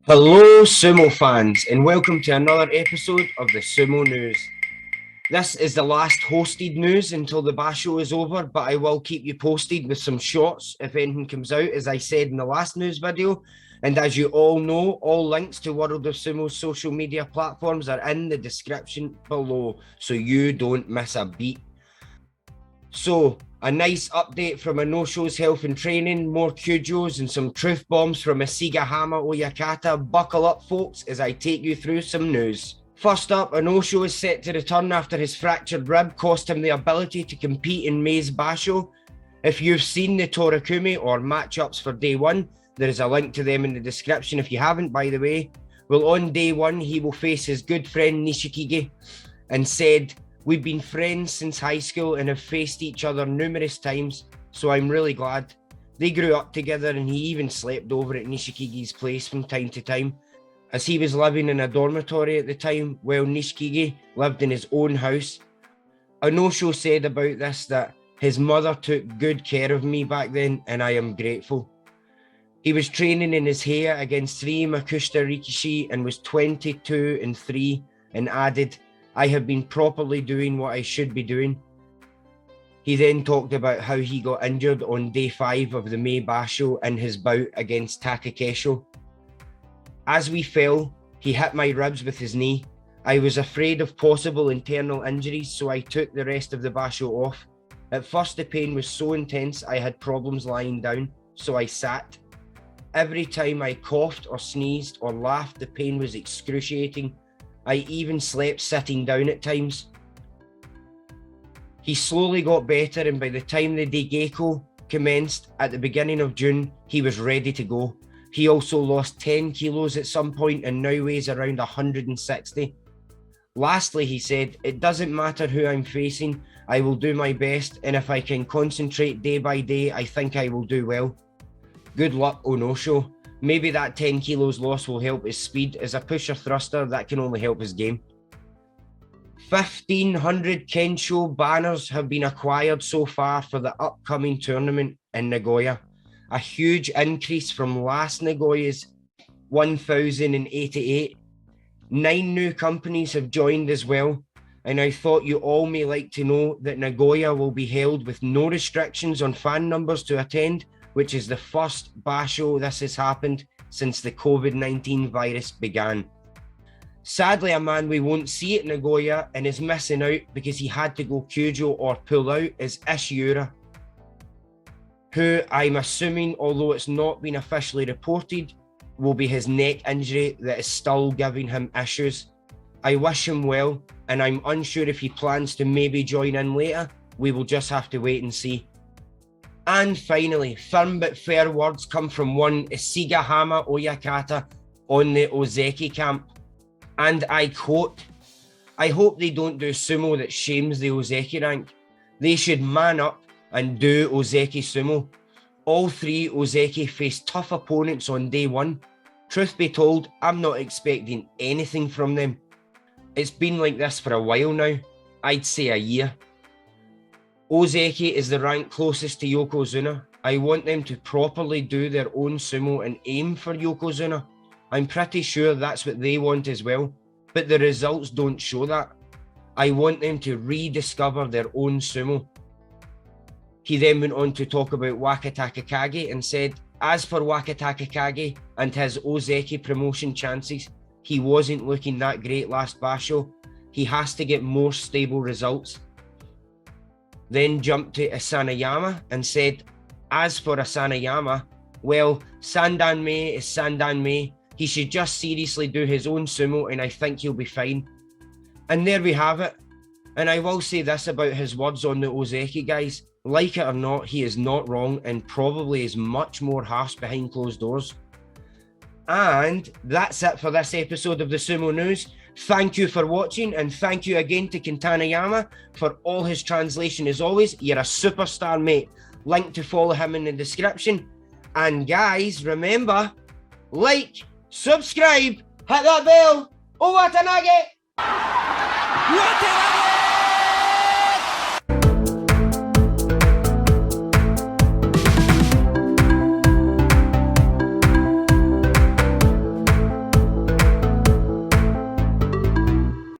Hello, Sumo fans, and welcome to another episode of the Sumo News. This is the last hosted news until the Basho is over, but I will keep you posted with some shots if anything comes out, as I said in the last news video. And as you all know, all links to World of Sumo's social media platforms are in the description below, so you don't miss a beat. So, a nice update from Onosho's health and training, more Kyujos and some truth bombs from Isegahama Oyakata. Buckle up, folks, as I take you through some news. First up, Onosho is set to return after his fractured rib cost him the ability to compete in May's Basho. If you've seen the torikumi or matchups for day one, there is a link to them in the description if you haven't, by the way. Well, on day one, he will face his good friend Nishikige and said, "We've been friends since high school and have faced each other numerous times, so I'm really glad." They grew up together and he even slept over at Nishikige's place from time to time, as he was living in a dormitory at the time while Nishikige lived in his own house. Onosho said about this that his mother took good care of me back then and I am grateful. He was training in his hair against 3 Makushita Rikishi and was 22-3 and added, "I have been properly doing what I should be doing." He then talked about how he got injured on day 5 of the May Basho in his bout against Takakesho. "As we fell, he hit my ribs with his knee. I was afraid of possible internal injuries, so I took the rest of the Basho off. At first the pain was so intense I had problems lying down, so I sat. Every time I coughed or sneezed or laughed, the pain was excruciating. I even slept sitting down at times." He slowly got better, and by the time the Daigeko commenced at the beginning of June, he was ready to go. He also lost 10 kilos at some point and now weighs around 160. Lastly, he said, "It doesn't matter who I'm facing, I will do my best, and if I can concentrate day by day, I think I will do well." Good luck, Onosho. Maybe that 10 kilos loss will help his speed. As a pusher thruster, that can only help his game. 1,500 Kensho banners have been acquired so far for the upcoming tournament in Nagoya. A huge increase from last Nagoya's 1,088. 9 new companies have joined as well. And I thought you all may like to know that Nagoya will be held with no restrictions on fan numbers to attend, which is the first Basho this has happened since the COVID-19 virus began. Sadly, a man we won't see at Nagoya and is missing out because he had to go Kyujo or pull out is Ishiura, who I'm assuming, although it's not been officially reported, will be his neck injury that is still giving him issues. I wish him well, and I'm unsure if he plans to maybe join in later. We will just have to wait and see. And finally, firm but fair words come from one Isegahama Oyakata on the Ozeki camp. And I quote, "I hope they don't do sumo that shames the Ozeki rank. They should man up and do Ozeki sumo. All 3 Ozeki face tough opponents on day 1. Truth be told, I'm not expecting anything from them. It's been like this for a while now. I'd say a year. Ozeki is the rank closest to Yokozuna. I want them to properly do their own sumo and aim for Yokozuna. I'm pretty sure that's what they want as well, but the results don't show that. I want them to rediscover their own sumo." He then went on to talk about Wakata Kakage and said, "As for Wakata Kakage and his Ozeki promotion chances, he wasn't looking that great last Basho. He has to get more stable results." Then jumped to Asanayama and said, "As for Asanayama, well, Sandan Mei is Sandan Mei. He should just seriously do his own sumo and I think he'll be fine." And there we have it. And I will say this about his words on the Ozeki, guys. Like it or not, he is not wrong and probably is much more harsh behind closed doors. And that's it for this episode of the Sumo News. Thank you for watching, and thank you again to kintamayama for all his translation as always. You're a superstar, mate. Link to follow him in the description. And guys, remember, like, subscribe, hit that bell. Owatanage!